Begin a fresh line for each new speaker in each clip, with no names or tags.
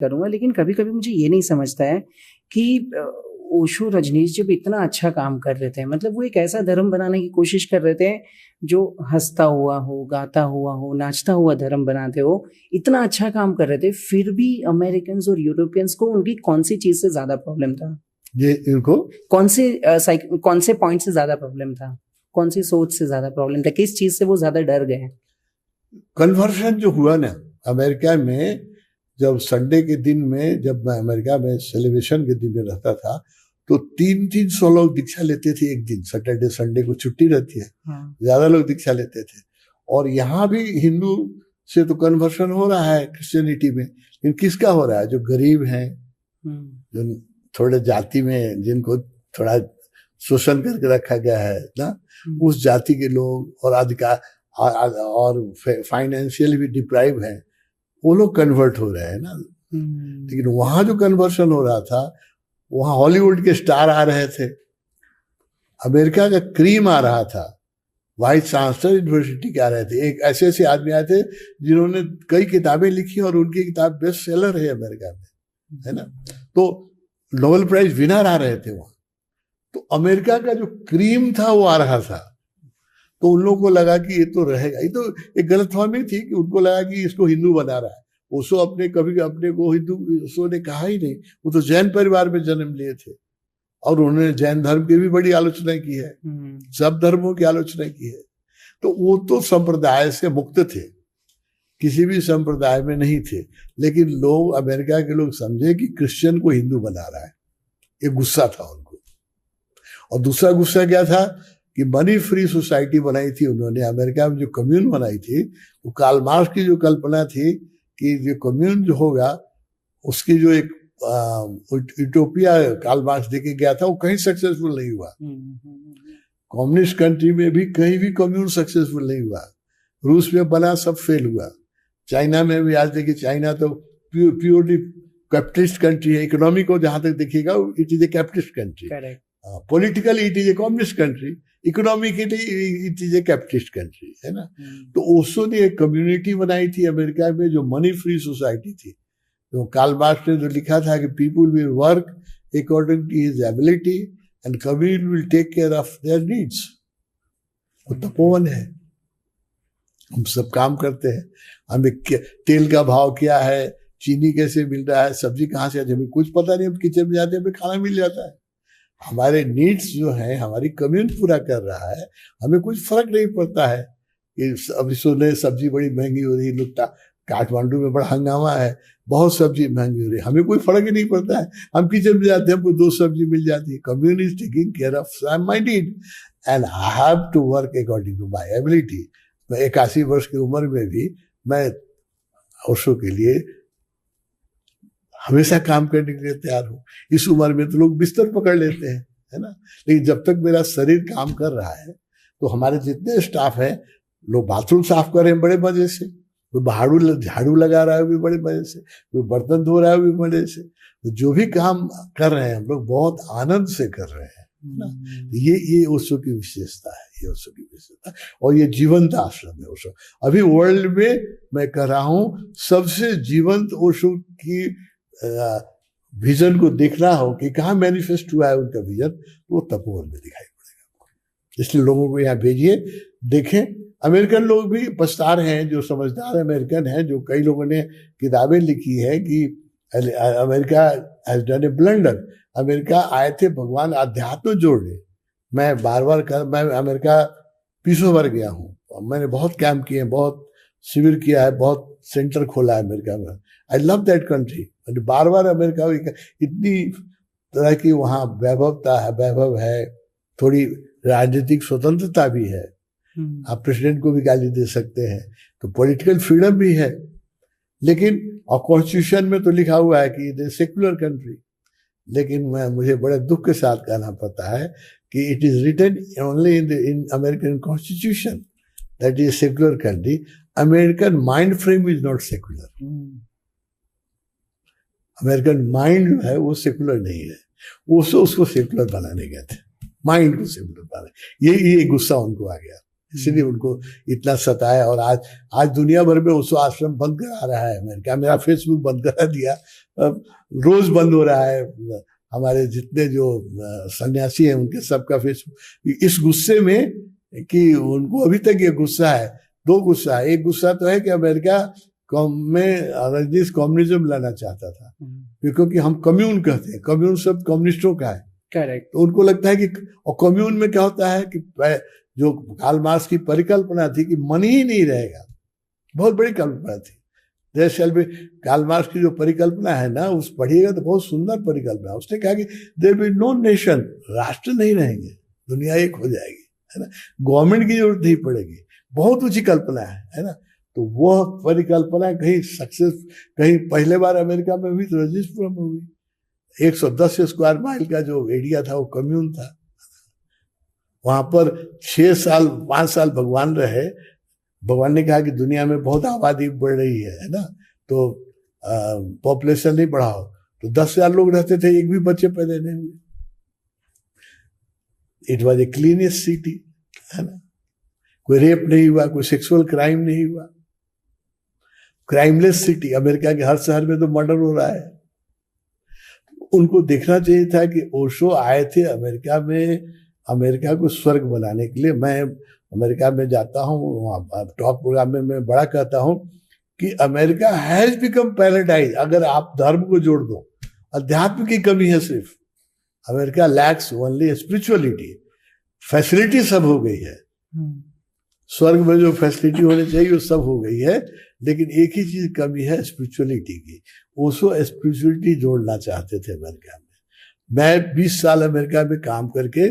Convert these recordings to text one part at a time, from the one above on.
करूँगा, लेकिन कभी-कभी मुझे ये नहीं समझता है कि ओशो, रजनीश जब इतना अच्छा काम कर रहे थे, मतलब वो एक ऐसा धर्म बनाने की कोशिश कर रहे थे, जो हँसता हुआ हो, गाता हुआ हो, नाचता हुआ धर्म बनाते हो, इतना अच्छा काम कर रहे थे, फिर भी अमेरिकन्स और यूरोपियंस को उनकी कौन-सी चीज़ से ज़्यादा प्रॉब्लम था?
ये इनको
कौन से पॉइंट से ज़्यादा प्रॉब्लम था? कौन सी सोच से ज़्यादा प्रॉब्लम था? किस चीज़ से वो ज़्यादा डर गए?
कन्वर्शन जो हुआ ना अमेरिका में, जब संडे के दिन में, जब मैं अमेरिका में सेलिब्रेशन के दिन में रहता था, तो 300 लोग दीक्षा लेते थे एक दिन। सैटरडे संडे को छुट्टी रहती है, ज्यादा लोग दीक्षा लेते थे। और यहाँ भी हिंदू से तो कन्वर्शन हो रहा है क्रिश्चियनिटी में, लेकिन किसका हो रहा है? जो गरीब हैं, जो थोड़े जाति में, जिनको थोड़ा शोषण करके रखा गया है ना, उस जाति के लोग और अधिकार और फाइनेंशियल भी डिप्राइव है, वो लोग कन्वर्ट हो रहे हैं ना। लेकिन वहां जो कन्वर्शन हो रहा था, वहां हॉलीवुड के स्टार आ रहे थे, अमेरिका का क्रीम आ रहा था, वाइस चांसलर यूनिवर्सिटी के आ रहे थे, एक ऐसे ऐसे आदमी आए थे जिन्होंने कई किताबें लिखी और उनकी किताब बेस्ट सेलर है अमेरिका में, है ना। तो नोबेल प्राइज विनर आ रहे थे वहां। तो अमेरिका का जो क्रीम था वो आ रहा था, तो उन लोगों को लगा कि ये तो रहेगा। ये तो एक गलतफहमी थी कि उनको लगा कि इसको हिंदू बना रहा है। ओशो अपने कभी अपने को हिंदू ओशो ने कहा ही नहीं, वो तो जैन परिवार में जन्म लिए थे और उन्होंने जैन धर्म की भी बड़ी आलोचना की है, सब धर्मों की आलोचना की है। तो वो तो संप्रदाय से मुक्त थे, किसी भी संप्रदाय में नहीं थे। लेकिन लोग, अमेरिका के लोग समझे कि क्रिश्चियन को हिंदू बना रहा है, ये गुस्सा था उनको। और दूसरा गुस्सा क्या था कि मनी फ्री सोसाइटी बनाई थी उन्होंने अमेरिका में, जो कम्यून बनाई थी, वो कार्ल मार्क्स की जो कल्पना थी कि जो कम्यून जो होगा, उसकी जो एक यूटोपिया कार्ल मार्क्स देके गया था, वो कहीं सक्सेसफुल नहीं हुआ। कम्युनिस्ट कंट्री में भी कहीं भी कम्यून सक्सेसफुल नहीं हुआ। रूस में बना, सब फेल हुआ। चाइना में भी आज देखिए, चाइना तो प्योरली कैपिटलिस्ट कंट्री है। इकोनॉमी को जहां तक देखिएगा, it is a capitalist country. Politically it is a communist country, economically it is a capitalist country, है ना। तो ओशो ने एक कम्युनिटी बनाई थी अमेरिका में, जो मनी फ्री सोसाइटी थी। तो कार्ल मार्क्स ने जो लिखा था कि people will work according to his ability and community will take care of their needs. वो तपोवन है, हम सब काम करते हैं। हमें तेल का भाव क्या है, चीनी कैसे मिल रहा है, सब्जी कहाँ से, हमें कुछ पता नहीं। हम किचन में जाते हैं, हमें खाना मिल जाता है। हमारे नीड्स जो है हमारी कम्युनिटी पूरा कर रहा है, हमें कुछ फर्क नहीं पड़ता है कि अभी सुने सब्जी बड़ी महंगी हो रही है, लुट्टा काठमांडू में बड़ा हंगामा है, बहुत सब्जी महंगी हो रही है, हमें कोई फर्क ही नहीं पड़ता है। हम किचन में जाते हैं, हमको 2 सब्जी मिल जाती है। Community is taking care of my need and I have to work according to my ability. मैं 81 वर्ष की उम्र में भी मैं ओशो के लिए हमेशा काम करने के लिए तैयार हूँ। इस उम्र में तो लोग बिस्तर पकड़ लेते हैं, है ना, लेकिन जब तक मेरा शरीर काम कर रहा है, तो हमारे जितने स्टाफ हैं, लोग बाथरूम साफ कर रहे हैं बड़े मजे से, कोई झाड़ू लगा रहा है भी बड़े मजे से, कोई बर्तन धो रहा है भी मजे से। तो जो भी काम कर रहे हैं हम लोग बहुत आनंद से कर रहे हैं ना। ये ओशो की विशेषता है, ये ओशो की विशेषता। और ये जीवंत आश्रम है ओशो। अभी वर्ल्ड में मैं कह रहा हूँ, सबसे जीवंत ओशो की विजन को देखना हो कि कहाँ मैनिफेस्ट हुआ है उनका विजन, तो वो तपोवन में दिखाई पड़ेगा। इसलिए लोगों को यहाँ भेजिए, देखें। अमेरिकन लोग भी पछता रहे हैं, जो समझदार अमेरिकन हैं, जो कई लोगों ने किताबें लिखी है कि America has done A blunder. America आए थे भगवान अध्यात्म जोड़ने। मैं मैं अमेरिका 20 बार गया हूँ, मैंने बहुत कैंप किए हैं, बहुत शिविर किया है, बहुत सेंटर खोला है अमेरिका में। I love that country. Bar bar America इतनी तरह की वहाँ वैभव है, थोड़ी राजनीतिक स्वतंत्रता भी है। आप प्रेसिडेंट को भी गाली दे सकते हैं, तो पॉलिटिकल फ्रीडम भी है। लेकिन और कॉन्स्टिट्यूशन में तो लिखा हुआ है कि इट इज सेक्युलर कंट्री। लेकिन मुझे बड़े दुख के साथ कहना पड़ता है कि it is written only in American constitution that is secular country. American mind frame is not secular. American mind जो है वो सेकुलर नहीं है। वो उसको सेकुलर बनाने गए थे, माइंड को सेकुलर बनाने। ये गुस्सा उनको आ गया। इसलिए उनको इतना सताया। और आज दुनिया भर में ओशो आश्रम बंद करा रहा है अमेरिका। मेरा फेसबुक बंद करा दिया, रोज बंद हो रहा है। हमारे जितने जो सन्यासी हैं उनके सबका फेसबुक इस गुस्से में कि उनको अभी तक ये गुस्सा है। दो गुस्सा है, एक गुस्सा तो है कि अमेरिका में रजनीश कम्युनिज्म लाना चाहता था, क्योंकि हम कम्यून कहते हैं, कम्यून शब्द कम्युनिस्टों का है।
करेक्ट।
तो उनको लगता है कि, और कम्यून में क्या होता है कि जो कार्ल मार्क्स की परिकल्पना थी कि मनी ही नहीं रहेगा, बहुत बड़ी कल्पना थी। देश शैल भी कार्ल मार्क्स की जो परिकल्पना है ना, उस पढ़िएगा तो बहुत सुंदर परिकल्पना। उसने कहा कि देयर विल नो नेशन, राष्ट्र नहीं रहेंगे, दुनिया एक हो जाएगी, है ना, गवर्नमेंट की जरूरत नहीं पड़ेगी। बहुत ऊंची कल्पना है ना। तो वह परिकल्पना कहीं सक्सेस, कहीं पहले बार अमेरिका में हुई तो रजिस्ट्रम में हुई। 110 स्क्वायर माइल का जो एरिया था वो कम्यून था। वहां पर 6 साल 5 साल भगवान रहे। भगवान ने कहा कि दुनिया में बहुत आबादी बढ़ रही है ना, तो पॉपुलेशन नहीं बढ़ाओ। तो 10,000 लोग रहते थे, एक भी बच्चे पैदा नहीं हुए। It was a cleanest city, है ना, कोई रेप नहीं हुआ, कोई सेक्सुअल क्राइम नहीं हुआ, क्राइमलेस सिटी। अमेरिका के हर शहर में तो मर्डर हो रहा है। उनको देखना चाहिए था कि ओशो आए थे अमेरिका में, अमेरिका को स्वर्ग बनाने के लिए। मैं अमेरिका में जाता हूँ, वहाँ टॉक प्रोग्राम में मैं बड़ा कहता हूँ कि अमेरिका हैज बिकम पैराडाइज। अगर आप धर्म को जोड़ दो, अध्यात्म की कमी है सिर्फ। America lakhs only spirituality. Facility सब हो गई है, स्वर्ग में जो फैसिलिटी होनी चाहिए वो सब हो गई है, लेकिन एक ही चीज कमी है, स्पिरिचुअलिटी की। ओशो स्पिरिचुअलिटी जोड़ना चाहते थे अमेरिका में। मैं 20 साल अमेरिका में काम करके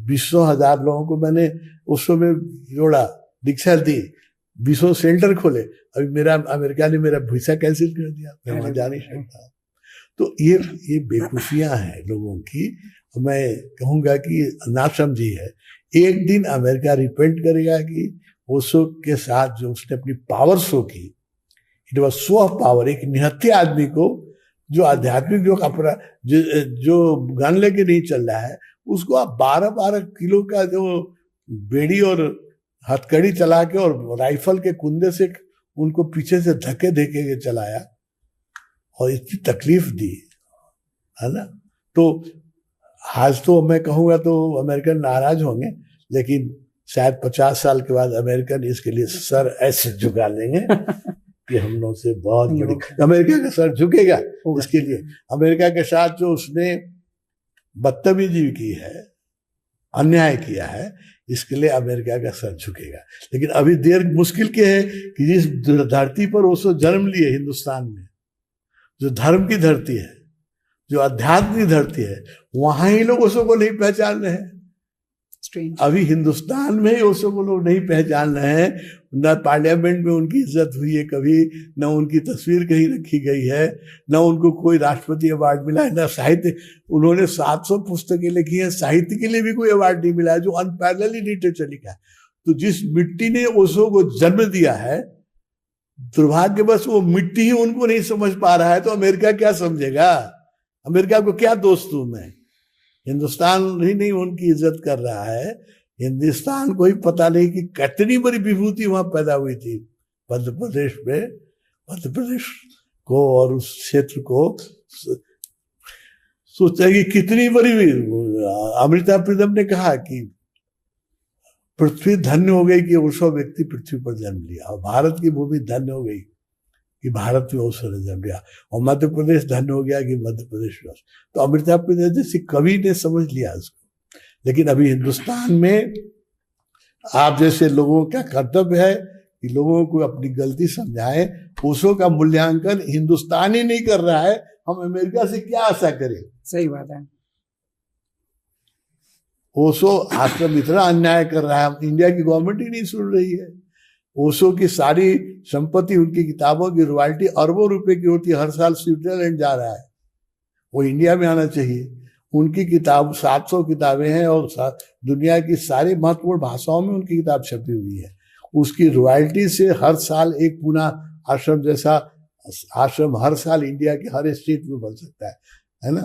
20,000 लोगों को मैंने ओशो में जोड़ा, दीक्षा दी, 20 सेंटर खोले। अभी मेरा अमेरिका ने मेरा वीसा कैंसिल कर दिया, मैं वहां जा नहीं सकता। तो ये बेवकूफियां हैं लोगों की। मैं कहूंगा कि ना समझी है। एक दिन अमेरिका रिपेंट करेगा कि ओशो के साथ जो उसने अपनी पावर शो की, it was show off power. एक निहत्थे आदमी को जो आध्यात्मिक जो अपना जो गन लेके नहीं चल रहा है, उसको आप 12-12 किलो का जो बेड़ी और हथकड़ी चला के और राइफल के कुंदे से उनको पीछे से धक्के धक्के के चलाया और इतनी तकलीफ दी, है ना। तो आज तो मैं कहूँगा तो अमेरिकन नाराज होंगे, लेकिन शायद 50 साल के बाद अमेरिकन इसके लिए सर ऐसे झुका लेंगे कि हम लोग से बहुत बड़ी, अमेरिका का सर झुकेगा इसके लिए। अमेरिका के साथ जो उसने बदतमीजी की है, अन्याय किया है, इसके लिए अमेरिका का सर झुकेगा। लेकिन अभी देर मुश्किल के है कि जिस धरती पर ओशो जन्म लिए, हिंदुस्तान में, जो धर्म की धरती है, जो अध्यात्म की धरती है, वहां ही लोग ओशो को नहीं पहचान रहे हैं। अभी हिंदुस्तान में ही ओशो को लोग नहीं पहचान रहे हैं। न पार्लियामेंट में उनकी इज्जत हुई है कभी, न उनकी तस्वीर कहीं रखी गई है, न उनको कोई राष्ट्रपति अवार्ड मिला है, न साहित्य। उन्होंने 700 पुस्तकें लिखी हैं, साहित्य के लिए भी कोई अवार्ड नहीं मिला है, जो अनपैरेलल लिटरेचर लिखा है। तो जिस मिट्टी ने ओशो को जन्म दिया है, दुर्भाग्यवश वो मिट्टी ही उनको नहीं समझ पा रहा है, तो अमेरिका क्या समझेगा? अमेरिका को क्या दोस्त हूं मैं? हिंदुस्तान ही नहीं उनकी इज्जत कर रहा है। हिंदुस्तान को ही पता नहीं कि कितनी बड़ी विभूति वहां पैदा हुई थी मध्य प्रदेश में। मध्य प्रदेश को और उस क्षेत्र को सोचा कि कितनी बड़ी। अमृता प्रीतम ने कहा कि पृथ्वी धन्य हो गई कि ओशो व्यक्ति पृथ्वी पर जन्म लिया, और भारत की भूमि धन्य हो गई कि भारत में ओशो ने जन्म लिया, और मध्य प्रदेश धन्य हो गया कि मध्य प्रदेश में। तो अमृता प्रीतम जैसे कवि ने समझ लिया उसको। लेकिन अभी हिंदुस्तान में आप जैसे लोगों का कर्तव्य है कि लोगों को अपनी गलती समझाएं। ओशो का मूल्यांकन हिंदुस्तान ही नहीं कर रहा है, हम अमेरिका से क्या आशा करें?
सही बात है।
ओशो आश्रम इतना अन्याय कर रहा है, इंडिया की गवर्नमेंट ही नहीं सुन रही है। ओशो की सारी संपत्ति, उनकी किताबों की रॉयल्टी अरबों रुपए की होती है, हर साल स्विट्जरलैंड जा रहा है, वो इंडिया में आना चाहिए। उनकी किताब 700 किताबें हैं और दुनिया की सारी महत्वपूर्ण भाषाओं में उनकी किताब छपी हुई है। उसकी रॉयल्टी से हर साल एक पूना आश्रम जैसा आश्रम हर साल इंडिया के हर स्टेट में बन सकता है ना।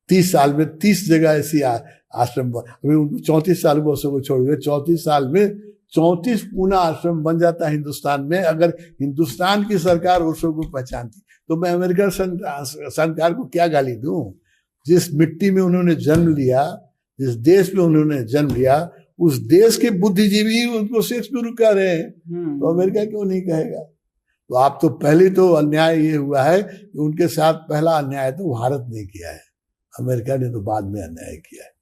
30 साल में 30 जगह ऐसी आश्रम अभी 34 साल में ओशो को छोड़ गए, 34 साल में 34 पूना आश्रम बन जाता है हिंदुस्तान में। अगर हिंदुस्तान की सरकार ओशो को पहचानती तो मैं अमेरिका सरकार को क्या गाली दूं? जिस मिट्टी में उन्होंने जन्म लिया, जिस देश में उन्होंने जन्म लिया, उस देश के बुद्धिजीवी उनको शेक्सपियर कह रहे हैं, तो अमेरिका क्यों नहीं कहेगा? तो आप तो पहले तो अन्याय ये हुआ है कि उनके साथ पहला अन्याय तो भारत ने किया है, अमेरिका ने तो बाद में अन्याय किया है।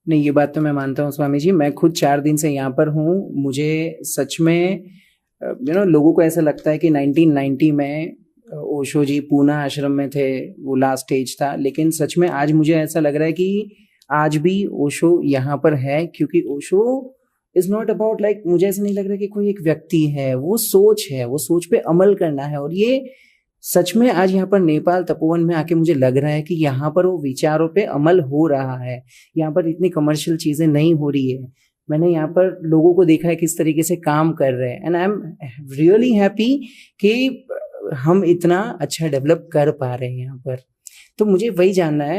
नहीं, ये बात तो मैं मानता हूँ स्वामी जी। मैं खुद 4 दिन से यहाँ पर हूँ। मुझे सच में लोगों को ऐसा लगता है कि 1990 में ओशो जी पूना आश्रम में थे, वो लास्ट स्टेज था, लेकिन सच में आज मुझे ऐसा लग रहा है कि आज भी ओशो यहाँ पर है, क्योंकि Osho is not about like, मुझे ऐसा नहीं लग रहा कि कोई एक व्यक्ति है, वो सोच है, वो सोच पे अमल करना है। और ये सच में आज यहाँ पर नेपाल तपोवन में आके मुझे लग रहा है कि यहाँ पर वो विचारों पे अमल हो रहा है। यहाँ पर इतनी कमर्शियल चीजें नहीं हो रही है। मैंने यहाँ पर लोगों को देखा है किस तरीके से काम कर रहे हैं, and I am really happy कि हम इतना अच्छा डेवलप कर पा रहे हैं यहाँ पर। तो मुझे वही जानना है